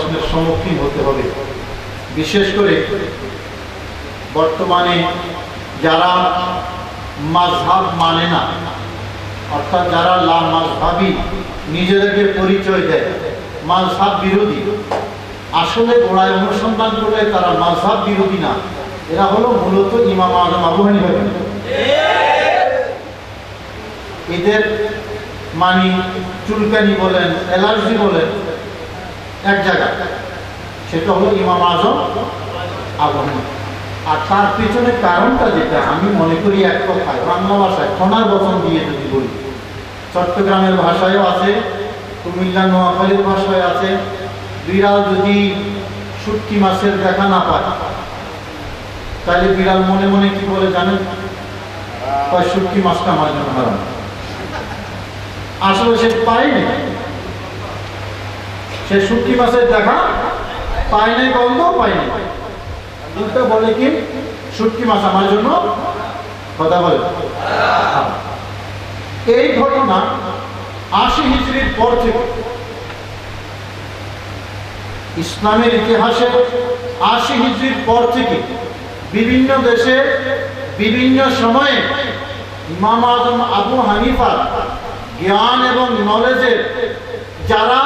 প্রশ্নের সম্মুখীন হতে হবে। বিশেষ করে বর্তমানে যারা মাযহাব মানে না, অর্থাৎ যারা লা মাযহাবী নিজেদেরকে পরিচয় দেয়, মাযহাব বিরোধী, আসলে গোড়ায় অনুসন্ধান করলে তারা মাযহাব বিরোধী না, এরা হলো মূলত ইমাম আযম আবু হানিফা। এদের মানে চুলকানি বলেন, অ্যালার্জি বলেন এক জায়গায়, সেটা হলো ইমাম আযম আবু হানিফা। আর তার পিছনে কারণটা যেটা আমি মনে করি এক কথায় বাংলা ভাষায় খনার বচন দিয়ে যদি বলি, চট্টগ্রামের ভাষায়ও আছে, কুমিল্লা নোয়াখালীর ভাষায় আছে, বিড়াল যদি শুটকি মাছের দেখা না পায় তাহলে বিড়াল মনে মনে কি বলে জানেন? শুটকি মাছটা আমার জন্য হারাম। আসলে সে পায়নি, সে শুটকি মাছের দেখা পায় নাই, গন্ধও পায়নি, উল্টা বলে কি শুটকি মাছ আমার জন্য কথা বলে। এই ঘটনা ৮০ হিজরির পর থেকে ইসলামের ইতিহাসে ৮০ হিজরির পর থেকে বিভিন্ন দেশে বিভিন্ন সময়ে ইমাম আযম আবু হানিফা জ্ঞান এবং নলেজের যারা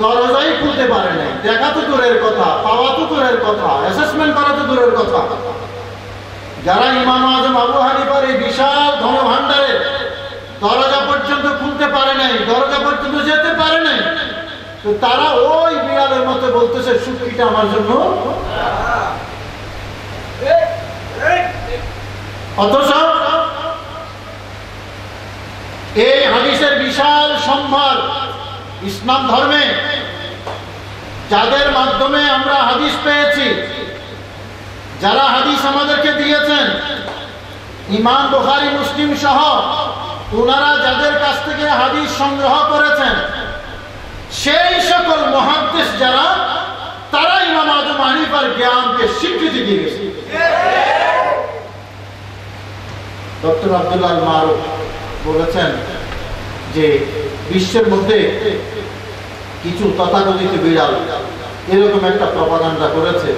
দরজাই খুলতে পারে নাই, দেখা তো দূরের কথা, পাওয়া তো দূরের কথা, অ্যাসেসমেন্ট করা তো দূরের কথা, যারা ইমাম আযম আবু হানিফার এই বিশাল ধনভাণ্ডারের দরজা পর্যন্ত খুলতে পারে নাই, দরজা পর্যন্ত যেতে পারে নাই, তো তারা ওই বিড়ালের মতো বলতেছে শুটকিটা আমার জন্য। অথচ এই হাদিসের বিশাল সম্ভার ইসলাম ধর্মে, যাদের মাধ্যমে আমরা হাদিস পেয়েছি, যারা হাদিস আমাদেরকে দিয়েছেন, ইমাম বুখারী মুসলিম সহ ওনারা যাদের কাছ থেকে হাদিস সংগ্রহ করেছেন, সেই সকল মুহাদ্দিস যারা, তারা ইমাম আযম হানিফার জ্ঞানকে স্বীকৃতি দিয়েছে। ডক্টর আব্দুল্লাহ আল মারুফ বলেছেন যে বিশ্বের মধ্যে কিছু তথাকথিত বিড়াল এরকম একটা প্রপাগান্ডা করেছে,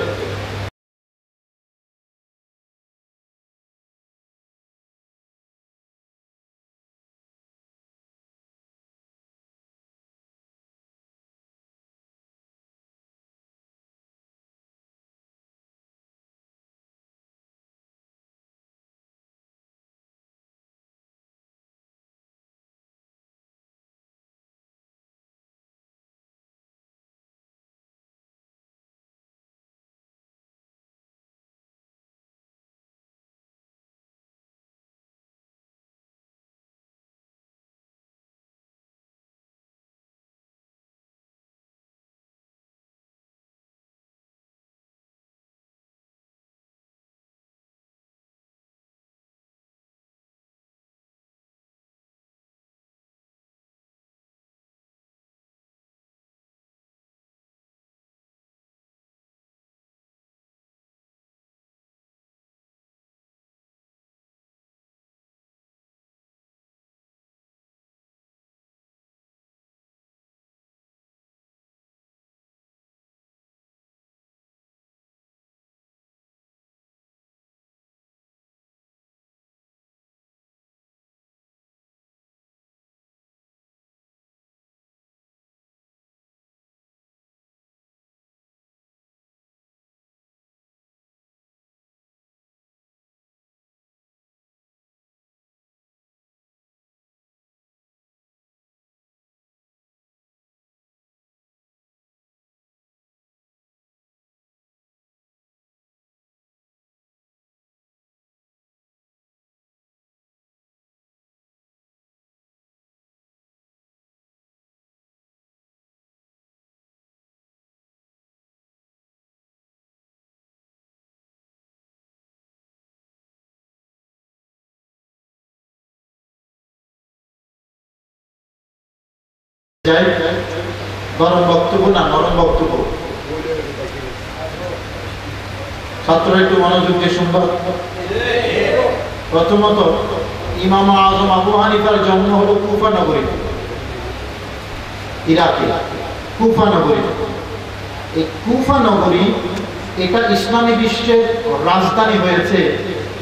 গরম বক্তব্য না নরম বক্তব্য, ছাত্র একটু মনোযোগ দিয়ে শুনব। প্রথমত ইমাম আযম আবু হানিফার জন্ম হলো কুফা নগরী, ইরাকে কুফা নগরী। এই কুফা নগরী এটা ইসলামী বিশ্বের রাজধানী হয়েছে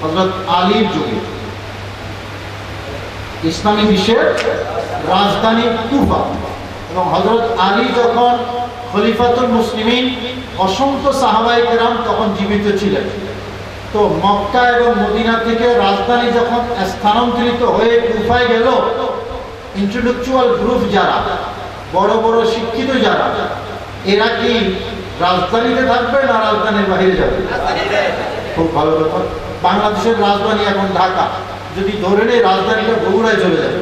হযরত আলীর যুগে। ইসলামী বিশ্বের রাজধানী কুফা, এবং হযরত আলী যখন খলিফাতুল মুসলিমিন, অসংখ্য সাহাবায়ে কেরাম তখন জীবিত ছিলেন। তো মক্কা এবং মদিনা থেকে রাজধানী যখন স্থানান্তরিত হয়ে কুফায় গেল, ইন্টেলেকচুয়াল গ্রুপ যারা, বড় বড় শিক্ষিত যারা, এরা কি রাজধানীতে থাকবে না রাজধানীর বাইরে যাবে? খুব ভালো কথা। বাংলাদেশের রাজধানী এখন ঢাকা, যদি ধরে নেই রাজধানীটা বগুড়ায় চলে যাবে।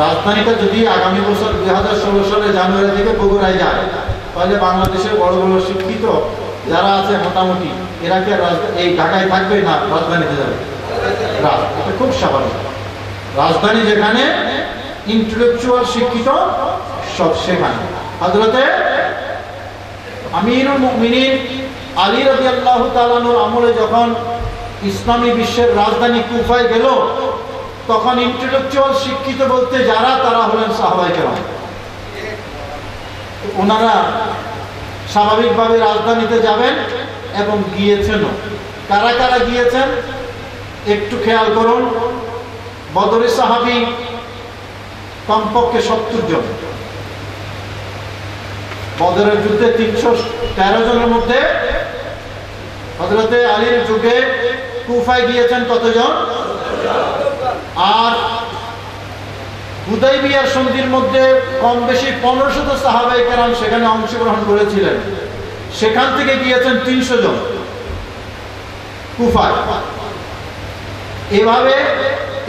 রাজধানীটা যদি আগামী বছর 2016 সালে জানুয়ারি থেকে বগুড়ায় যায়, তাহলে বাংলাদেশের বড় বড় শিক্ষিত যারা আছে মোটামুটি, এরা কি এই ঢাকায় থাকবে না রাজধানীতে যাবে? এটা খুব স্বাভাবিক। রাজধানী যেখানে, ইন্টেলেকচুয়াল শিক্ষিত সব সেখানে। হযরতে আমিরুল মুমিনিন আলী রাদিয়াল্লাহু তাআলা আনহুর আমলে যখন ইসলামী বিশ্বের রাজধানী কুফায় গেল, তখন ইন্টেলেকচুয়াল শিক্ষিত বলতে যারা, তারা হলেন সাহাবায়ে কেরাম। ওনারা স্বাভাবিকভাবে রাজধানীতে যাবেন এবং গিয়েছেনও। কারা কারা গিয়েছেন একটু খেয়াল করুন। বদরের সাহাবী কমপক্ষে 70 জন। বদরের যুদ্ধে 313 জনের মধ্যে হযরতে আলীর যুগে কুফায় গিয়েছেন কতজন? আর হুদাইবিয়ার সন্ধির মধ্যে কম বেশি 1500 সাহাবায়ে কেরাম সেখানে অংশগ্রহণ করেছিলেন। সেখান থেকে গিয়েছেন 300 জন কুফায়। এভাবে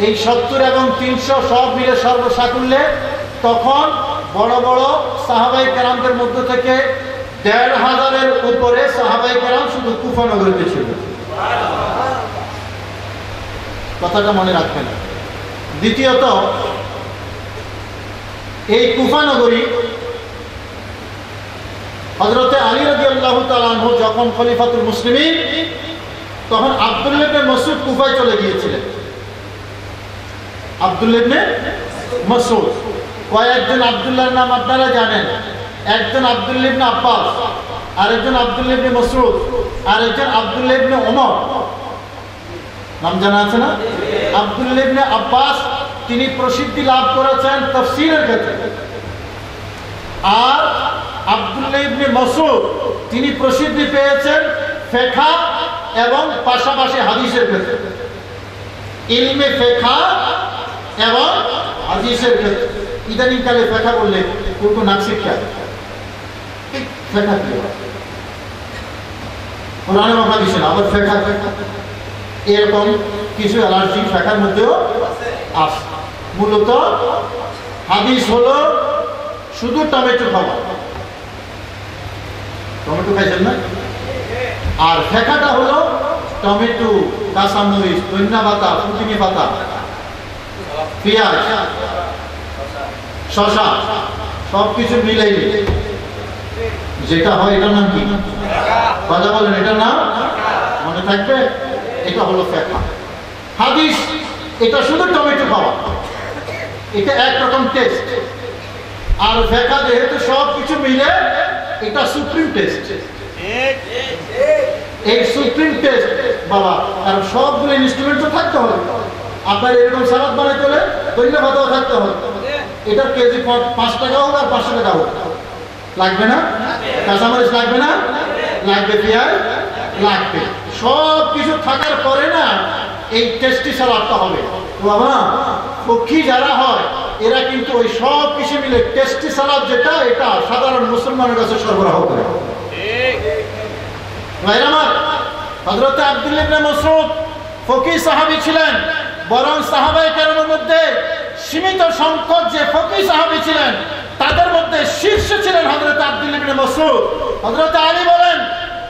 এই 70 এবং 300 সব মিলে সর্বসাকুল্যে তখন বড় বড় সাহাবায়ে কেরামদের মধ্য থেকে 1500-এর উপরে সাহাবায়ে কেরাম শুধু কুফা নগরীতে ছিল। কথাটা মনে রাখবেন। দ্বিতীয়ত, এই কুফা নগরী হযরতে আলী রাদিয়াল্লাহু তাআলা আনহু যখন খলিফাতুল মুসলিমিন, তখন আব্দুল্লাহ ইবনে মাসউদ কুফায় চলে গিয়েছিলেন। আব্দুল্লাহ ইবনে মাসউদ, কয়েকজন আব্দুল্লাহর নাম আপনারা জানেন। একজন আব্দুল্লাহ ইবনে আব্বাস, আরেকজন আব্দুল্লাহ ইবনে মাসউদ, আরেকজন আব্দুল্লাহ ইবনে ওমর। নাম জানা আছে না? আব্দুল্লাহ ইবনে আব্বাস তিনি প্রসিদ্ধি লাভ করেছেন তাফসীরের ক্ষেত্রে, আর আব্দুল্লাহ ইবনে মাসউদ তিনি প্রসিদ্ধি পেয়েছেন ফিকহ এবং পাশাপাশি হাদিসের ক্ষেত্রে, ইলমে ফিকহ এবং হাদিসের ক্ষেত্রে। ইদানিং কালে ফিকহ বললে কোন নাম শিক্ষা ফিকহ কি হয়? কোরআন এবং হাদিসে আবার ফিকহ, এরকম কিছু অ্যালার্জি ফিকহের মধ্যেও আছে। মূলত হাদিস হলো শুধু টমেটো খাওয়া, টমেটো খাইছেন না? আর ফিকহটা হলো টমেটো, কাঁচামরিচ, ধনিয়া পাতা, পুদিনা পাতা, পেঁয়াজ, শসা সবকিছু মিলাই যেটা হয়, এটার নাম কি? কথা বলেন, এটার নাম মনে থাকবে? এটা হলো ফিকহ। হাদিস এটা শুধু টমেটো খাওয়া, এটা একরকম টেস্ট। আর ফিকহ যেহেতু সব কিছু মিলে, এটা সুপ্রিম টেস্ট। এই সুপ্রিম টেস্ট বাবা, কারণ সবগুলো ইনস্ট্রুমেন্ট তো থাকতে হবে। আপনার এরকম সালাদ বানাইতে হলে ধনিয়া পাতাও থাকতে হবে। এটার কেজি 5 টাকা হোক আর 500 টাকা হোক, লাগবে না? কাঁচামরিচ লাগবে না? লাগবে। পেঁয়াজ লাগবে। সব কিছু থাকার পরে না এই টেস্টি সালাদটা হবে। বাবা পক্ষী যারা হয়, এরা কিন্তু ওই সব কিছু মিলে টেস্টি সালাদ যেটা, এটা সাধারণ মুসলমানের কাছে সরবরাহ করে। হযরত আব্দুল্লাহ ইবনে মাসউদ ফকিহ সাহাবী ছিলেন, বরং সাহাবায়ে কেরামের মধ্যে সীমিত সংখ্যক যে ফকিহ সাহাবী ছিলেন, তাদের মধ্যে শীর্ষে ছিলেন হযরত আব্দুল্লাহ ইবনে মাসউদ। হযরত আলী বলেন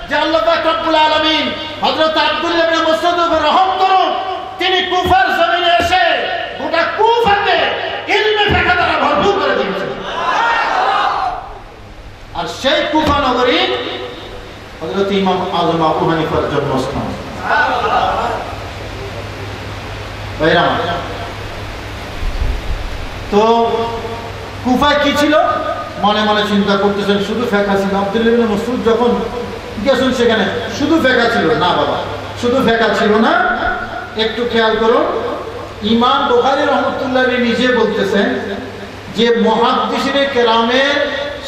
যে আল্লাহ পাক রব্বুল আলামিন হযরত আব্দুল্লাহ ইবনে মাসউদের উপর রহম করুন, তিনি কুফার জমিনে এসে গোটা কুফাকে ইলমে ফিকহ দ্বারা ভরপুর করে দিয়েছেন। আর সেই কুফা নগরী হযরত ইমাম আযম আবু হানিফার জন্মস্থান। তো কুফায় কি ছিল? মনে মনে চিন্তা করতেছেন শুধু ফেকা ছিল। আব্দুল্লাহ ইবনে মাসউদ যখন গেছেন সেখানে শুধু ফেকা ছিল না বাবা, শুধু ফেকা ছিল না। একটু খেয়াল করুন, ইমাম বুখারী রাহমাতুল্লাহ আলাইহি নিজে বলতেছেন যে মুহাদ্দিসিনে কেরামের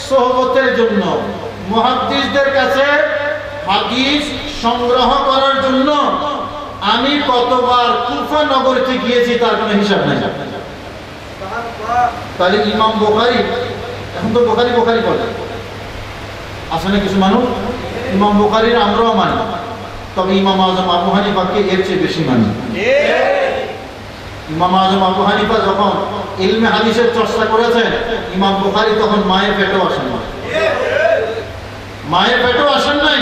সোহবতের জন্য, মুহাদ্দিসদের কাছে হাদিস সংগ্রহ করার জন্য আমি কতবার কুফা নগরীতে গিয়েছি তার কোনো হিসাব নাই। তাহলে ইমাম বুখারী, এখন তো বুখারী বুখারী বলে, আসলে কিছু মানুষ ইমাম বুখারীর আমরাও মানি, তবে ইমাম আজম আবু হানিফাকে এর চেয়ে বেশি মানি। ইমাম আজম আবু হানিফা যখন ইলমে হাদিসের চর্চা করেছেন, ইমাম বুখারী তখন মায়ের পেটেও আসেন না, মায়ের পেটেও আসেন নাই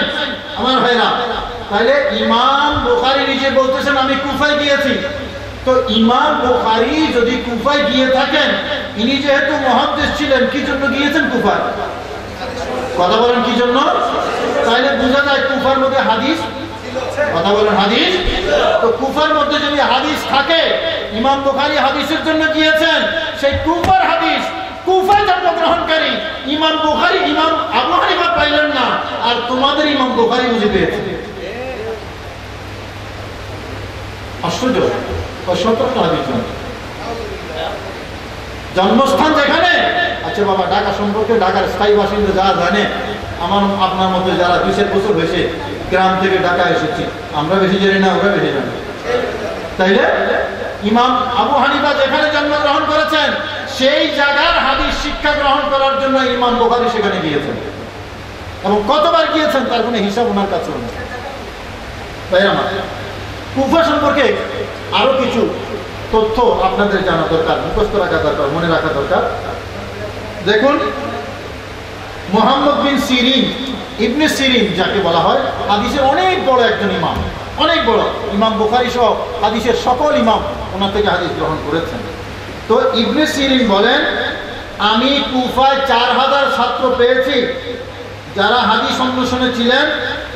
আমার ভাইরা। তাহলে ইমাম বুখারী নিজে বলতেছেন আমি কুফায় গিয়েছি। তো ইমাম বুখারী যদি কুফায় গিয়ে থাকেন, ইনি যেহেতু মুহাদ্দিস ছিলেন, কি জন্য গিয়েছেন কুফায়? কথা বলেন কি জন্য? তাহলে বোঝা যায় কুফার মধ্যে হাদিস, কথা বলেন হাদিস। তো কুফার মধ্যে যদি হাদিস থাকে, ইমাম বুখারী হাদিসের জন্য গিয়েছেন, সেই কুফার হাদিস কুফায় জন্মগ্রহণকারী ইমাম বুখারী, ইমাম আবু হানিফা পাইলেন না, আর তোমাদের ইমাম বুখারী বুঝে পেয়েছে। আশ্চর্য, জন্মস্থান যেখানে। আচ্ছা বাবা, ঢাকা সম্পর্কে ঢাকার স্থায়ী বাসিন্দা যারা জানে, আমার আপনার মতো যারা 20 বছর হয়েছে গ্রাম থেকে ঢাকা এসেছি, আমরা বেশি জানি না, ওরা বেশি জানে। তাইলে ইমাম আবু হানিফা যেখানে জন্মগ্রহণ করেছেন, সেই জায়গার হাদিস শিক্ষা গ্রহণ করার জন্য ইমাম বুখারী সেখানে গিয়েছেন, এবং কতবার গিয়েছেন তার কোনো হিসাব ওনার কাছে নেই। তাই আমার কুফা সম্পর্কে আরো কিছু তথ্য আপনাদের জানা দরকার, মুখস্থ রাখা দরকার, মনে রাখা দরকার। দেখুন, মুহাম্মদ বিন সিরিন, ইবনে সিরিন যাকে বলা হয়, হাদিসের অনেক বড় একজন ইমাম, অনেক বড় ইমাম বুখারী সহ হাদিসের সকল ইমাম ওনার থেকে হাদিস গ্রহণ করেছেন। তো ইবনে সিরিন বলেন, আমি কুফায় 4000 ছাত্র পেয়েছি যারা হাদিস অন্বেষণে ছিলেন,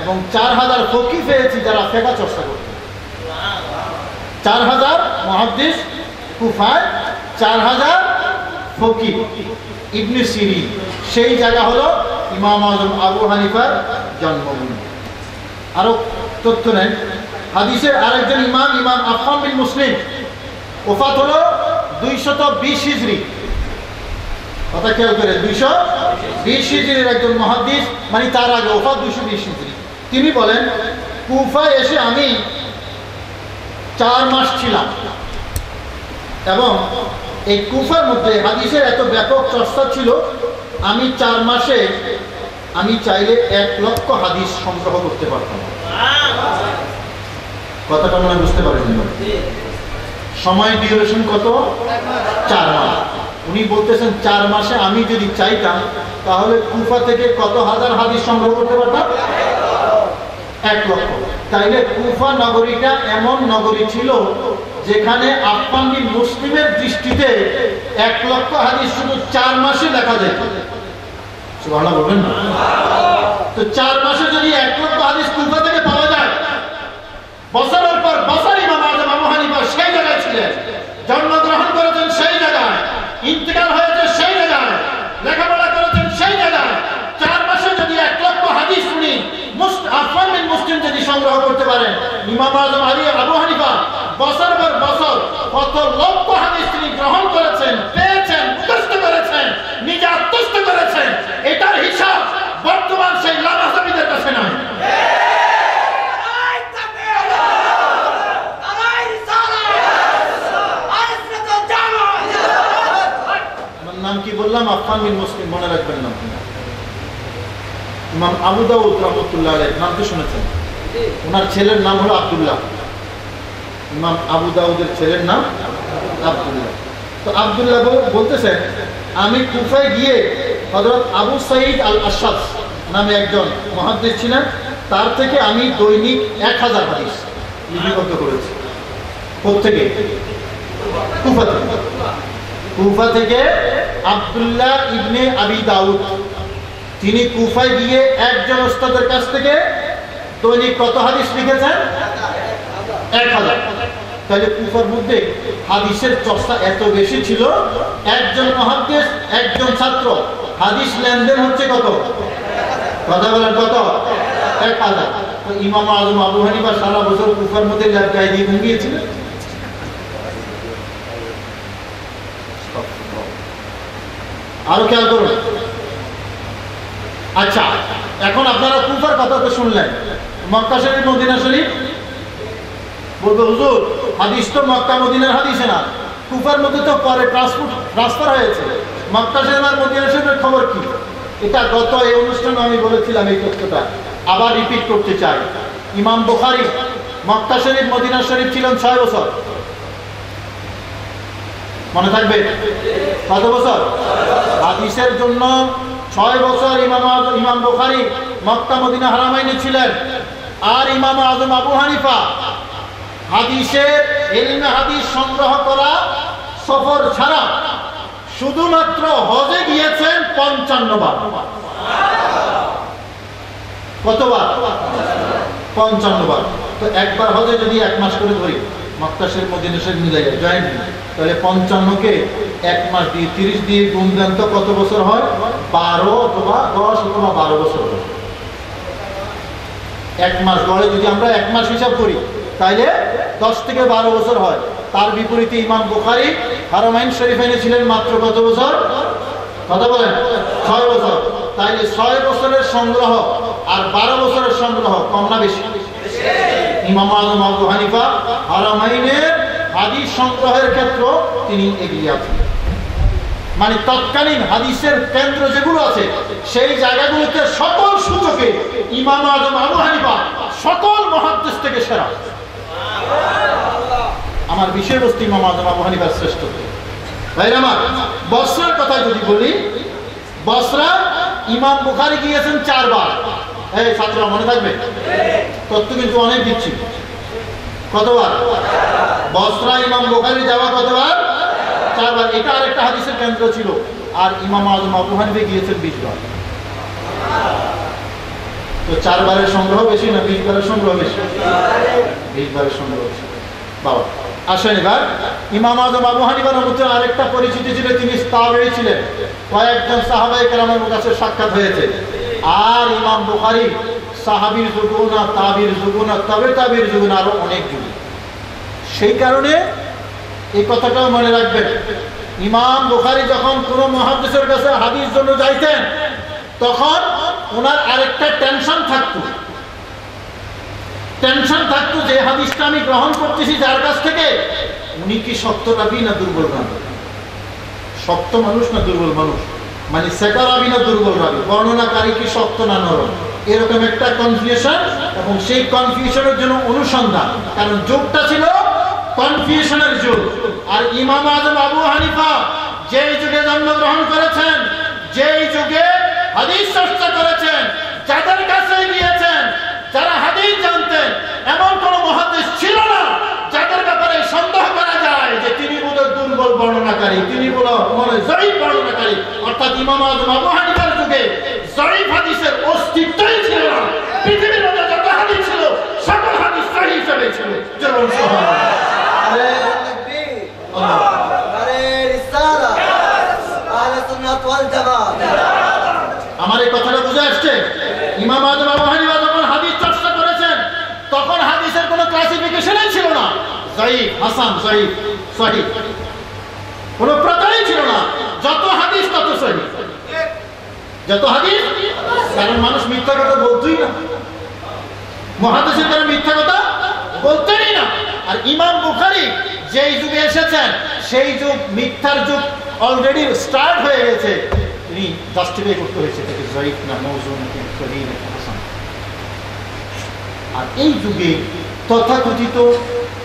এবং 4000 ফকিহ পেয়েছি যারা ফিকহ চর্চা করতেন। 4000 মুহাদ্দিস কুফায়, 4000 ফকিহ। ইবনে সিরিন সেই জায়গা হলো ইমাম আজম আবু হানিফার জন্মভূমি। আরো তথ্য নেন, হাদিসের আরেকজন ইমাম, ইমাম আফফান বিন মুসলিম, ওফাত হলো 220 হিজরি। কথা খেয়াল করে, 220 হিজরির একজন মুহাদ্দিস, মানে তার আগে ওফাত 220 হিজরি। তিনি বলেন, কুফায় এসে আমি 4 মাস ছিলাম, এবং এই কুফার মধ্যে হাদিসের এত ব্যাপক চর্চা ছিল, আমি 4 মাসে আমি চাইলে 1 লক্ষ হাদিস সংগ্রহ করতে পারতাম। কথাটা মনে বুঝতে পারেন? সময় ডিউরেশন কত? 4 মাস। উনি বলতেছেন 4 মাসে আমি যদি চাইতাম, তাহলে কুফা থেকে কত হাজার হাদিস সংগ্রহ করতে পারতাম? 1 লক্ষ। তাইলে কুফা নগরীটা এমন নগরী ছিল যেখানে আফফান বিন মুসলিমের দৃষ্টিতে 1 লক্ষ হাদিস শুধু 4 মাসে দেখা যায়। সুবহানাল্লাহ বলবেন না? তো 4 মাসে যদি 1 লক্ষ হাদিস কুফা থেকে পাওয়া যায়, বছরের পর বছর ইমাম আজম আবু হানিফা সেই জায়গায় ছিলেন, জন্মগ্রহণ করেছেন সেই জায়গায়, ইন্তেকাল হয়েছে সেই জায়গায়, লেখাপড়া করেছেন সেই জায়গায়। 4 মাসে যদি 1 লক্ষ হাদিস উনি আফফান বিন মুসলিম যদি সংগ্রহ করতে পারেন, ইমাম আজম আবু হানিফা বছর পর বছর কত লক্ষ হাদিস তিনি গ্রহণ করেছেন, পেয়েছেন, মুখস্থ করেছেন, নিজে আত্মস্থ করেছেন, এটার হিসাব বর্তমান সেই লামাসাবিদের কাছে নয়। আমার নাম কি বললাম? আফফান বিন মুসলিম, মনে রাখবেন না। ইমাম আবু দাউদ রাহমাতুল্লাহ আলাইহি, নাম তো শুনেছেন? ওনার ছেলের নাম হলো আব্দুল্লাহ। ইমাম আবু দাউদের ছেলের নাম আব্দুল্লাহ। তো আব্দুল্লাহ বলতেছেন, আমি কুফায় গিয়ে হযরত আবু সাঈদ আল আশআস নামে একজন মুহাদ্দিস ছিলেন, তার থেকে আমি দৈনিক 1000 হাদিস লিপিবদ্ধ করেছি। কোত্থেকে? কুফা থেকে। কুফা থেকে আব্দুল্লাহ ইবনে আবি দাউদ, তিনি কুফায় গিয়ে একজন ওস্তাদের কাছ থেকে দৈনিক কত হাদিস লিখেছেন? 1000। তাহলে কুফার মধ্যে হাদিসের চর্চা এত বেশি ছিল, একজন মুহাদ্দিস, একজন ছাত্র হাদিস লেনদেন হচ্ছে কত? কথা বলেন কত? 1000। তো ইমাম আজম আবু হানিফা সারা বছর কুফার মধ্যে ল্যাব গায়ে দিয়ে ঘুমিয়েছিলেন। আরো খেয়াল করুন। আচ্ছা, এখন আপনারা কুফার কথা তো শুনলেন, মক্কা শরীফ মদিনা শরীফ বলবে হুজুর হাদিস তো মক্কা মদিনার হাদিসে না, কুফার মধ্যে তো পরে ট্রান্সফার হয়েছে, মক্কা শরীফ আর মদিনা শরীফের খবর কি? এটা গত এই অনুষ্ঠানে আমি বলেছিলাম, এই তথ্যটা আবার রিপিট করতে চাই। ইমাম বুখারী মক্কা শরীফ মদিনা শরীফ ছিলেন 6 বছর। মনে থাকবে কত বছর? হাদিসের জন্য 6 বছর ইমাম বুখারী মক্কা মদিনা হারামাইনে ছিলেন। আর ইমাম আজম আবু হানিফা হাদিসের ইলমে হাদিস সংগ্রহ করা সফর ছাড়া শুধুমাত্র হজে গিয়েছেন 55 বার। কতবার? 55 বার। তো একবার হজে যদি 1 মাস করে ধরি, মক্কা শরীফ মদিনা শরীফ মিলে যায় জয়েন্ট, তাহলে 55 কে 1 মাস দিয়ে 30 দিয়ে গুণ দেন তো কত বছর হয়? 12 অথবা 10 অথবা 12 বছর হয়। 1 মাস গড়ে যদি আমরা 1 মাস হিসাব করি তাহলে 10 থেকে 12 বছর হয়। তার বিপরীতে ইমাম বুখারী হারামাইন শরীফাইনে ছিলেন মাত্র কত বছর? কথা বলেন 6 বছর। তাইলে 6 বছরের সংগ্রহ আর 12 বছরের সংগ্রহ কম না বেশি? ইমাম আজম আবু হানিফা হারামাইনের হাদিস সংগ্রহের ক্ষেত্রে তিনি এগিয়ে আছেন। মানে তৎকালীন হাদিসের কেন্দ্র যেগুলো আছে সেই জায়গাগুলোতে সকল সূচকে ইমাম আজম আবু হানিফা সকল মুহাদ্দিস থেকে সেরা। আমার বিষয়বস্তু ইমাম আজম আবু হানিফার শ্রেষ্ঠ। ভাইরা আমার, বসরার কথা যদি বলি, বসরা ইমাম বুখারী গিয়েছেন 4 বার। এই ছাত্ররা মনে থাকবে, তথ্য কিন্তু অনেক দিচ্ছি। কতবার? বসরা ইমাম বুখারী যাওয়া কতবার? 4 বার। এটা আরেকটা হাদিসের কেন্দ্র ছিল। আর ইমাম আজম আবু হানিফা গিয়েছেন 20 বার। তো 4 বারের সংগ্রহ বেশি না 20 বারের সংগ্রহ বেশি? 20 বারের সংগ্রহ বেশি। বাবা আসেন এবার ইমাম আজম আবু হানিফার মধ্যে আরেকটা পরিচিতি ছিল, তিনি তাবেঈ ছিলেন। কয়েকজন সাহাবায়ে কেরামের কাছে সাক্ষাৎ হয়েছে। আর ইমাম বুখারী সাহাবীর যুগ না, তাবির যুগ না, তবে তাবির যুগ না, আরো অনেক যুগ। সেই কারণে এই কথাটাও মনে রাখবেন, ইমাম বুখারী যখন কোনো মুহাদ্দিসের কাছে হাদিস জন্য যাইতেন তখন ওনার আরেকটা টেনশন থাকতো যে হাদিসটা আমি গ্রহণ করতেছি যার কাছ থেকে, উনি কি শক্ত রাবী না দুর্বল রাবী? শক্ত মানুষ না দুর্বল মানুষ? মানে সেকা রাবী না দুর্বল রাবী? বর্ণনাকারী কি শক্ত না নরম? এরকম একটা কনফিউশন, এবং সেই কনফিউশনের জন্য অনুসন্ধান। কারণ যুগটা ছিল কনফিউশনের যুগ। আর ইমাম আজম আবু হানিফা যেই যুগে জন্মগ্রহণ করেছেন, যেই যুগে হাদিস চর্চা করেছেন, যাদের কাছে গিয়েছেন, যারা হাদিস জানতেন, এমন কোন মুহাদ্দিস ছিল না যাদের ব্যাপারে সন্দেহ করা যায় যে তিনি বোধহয় দুর্বল বর্ণনাকারী, তিনি বোধহয় জয়ীফ বর্ণনাকারী। অর্থাৎ ইমাম আজম আবু হানিফার যুগে জয়ীফ হাদিসের অস্তিত্বই ছিল না। পৃথিবীর মধ্যে যত হাদিস ছিল সকল হাদিস সহিহ হিসেবে ছিল। যেমন আমার এই কথাটা বুঝে আসছে? ইমাম আজম আবু হানিফা যখন হাদিস চর্চা করেছেন তখন হাদিসের কোনো ক্লাসিফিকেশনই ছিল না, জয়ীফ, হাসান, জয়ীফ, সহিহ, কোনো প্রকারই ছিল না। যত হাদিস তত সহিহ, যত হাদিস। কারণ মানুষ মিথ্যা কথা বলতোই না, মুহাদ্দিসের কারণে মিথ্যা কথা বলতেনই না। আর ইমাম বুখারী যেই যুগে এসেছেন সেই যুগ মিথ্যার যুগ অলরেডি স্টার্ট হয়ে গেছে। তিনি জাস্টিফাই করতে হয়েছে তাকে জয়ীফ না মওযু নাকি সহিহ নাকি হাসান। আর এই যুগে তথাকথিত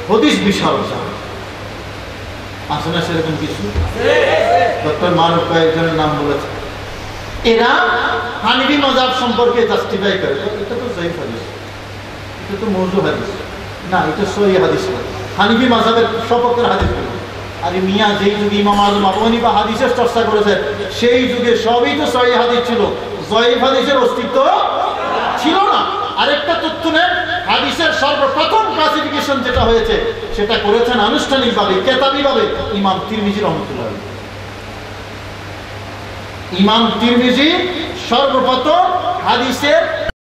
হাদিস বিশারদা আছে না সেরকম কিছু? ডক্টর মারুফ কয়েকজনের নাম বলেছে। এরা হানাফি মাযহাব সম্পর্কে জাস্টিফাই করে, এটা তো জয়ীফ হাদিস, এটা তো মওযু হাদিস না, এটা সহিহ হাদিস। হানাফি মাযহাবের সপক্ষের হাদিস। আর মিয়া যেই যুগে ইমাম আজম আবু হানিফা হাদিসের চর্চা করেছেন সেই যুগে সবই তো সহিহ হাদিস ছিল, জয়ীফ হাদিসের অস্তিত্ব ছিল না। আরেকটা তথ্য নেন, হাদিসের সর্বপ্রথম ক্লাসিফিকেশন যেটা হয়েছে সেটা করেছেন আনুষ্ঠানিকভাবে, কেতাবিভাবে ইমাম তিরমিজি রাহমাতুল্লাহ। ইমাম তিরমিজি সর্বপ্রথম হাদিসের